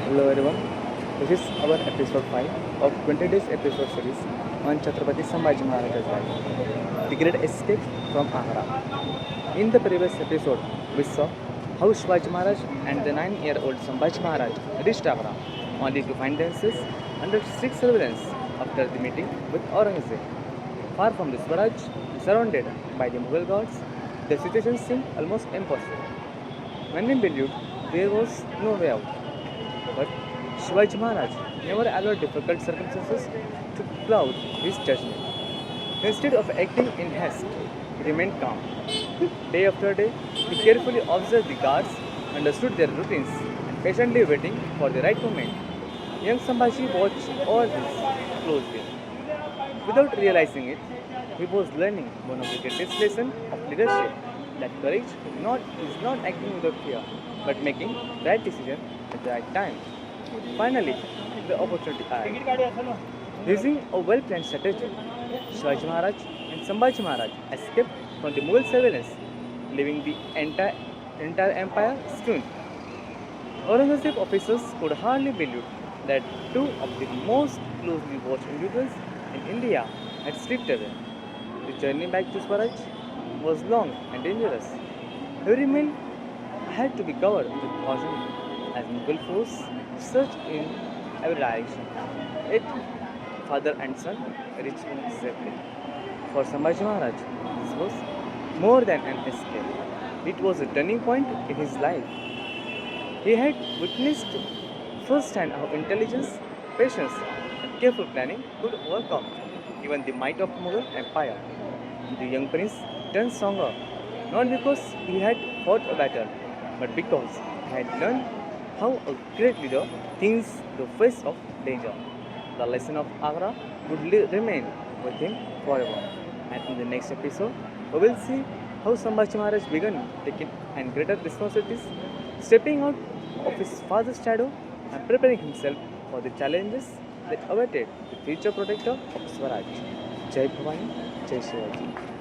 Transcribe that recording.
Hello everyone, this is our episode 5 of 20 days episode series on Chhatrapati Sambhaji Maharaj's life, The Great Escape from Agra. In the previous episode, we saw how Shivaji Maharaj and the 9-year-old Sambhaji Maharaj reached Agra, only to find themselves under strict surveillance after the meeting with Aurangzeb. Far from the Swaraj, surrounded by the Mughal guards, the situation seemed almost impossible. Many believed there was no way out. But Shivaji Maharaj never allowed difficult circumstances to cloud his judgment. Instead of acting in haste, he remained calm. Day after day, he carefully observed the guards, understood their routines, and patiently waiting for the right moment. Young Sambhaji watched all this closely. Without realizing it, he was learning one of the greatest lessons of leadership, that courage is not acting without fear, but making right decision at the right time. Finally, the opportunity arrived. Using a well-planned strategy, Shivaji Maharaj and Sambhaji Maharaj escaped from the Mughal surveillance, leaving the entire empire stunned. Aurangzeb officers could hardly believe that two of the most closely watched individuals in India had slipped away. The journey back to Swaraj was long and dangerous. Every mile had to be covered with caution as Mughal force searched in every direction. Yet, father and son reached home safely. For Sambhaji Maharaj, this was more than an escape. It was a turning point in his life. He had witnessed firsthand how intelligence, patience, and careful planning could overcome even the might of Mughal Empire. The young prince turned stronger, not because he had fought a battle, but because he had learned how a great leader thinks the face of danger. The lesson of Agra would remain with him forever. And in the next episode, we will see how Sambhaji Maharaj began taking and greater responsibilities, stepping out of his father's shadow and preparing himself for the challenges that awaited the future protector of Swaraj. Jai Bhavani, Jai Shivaji.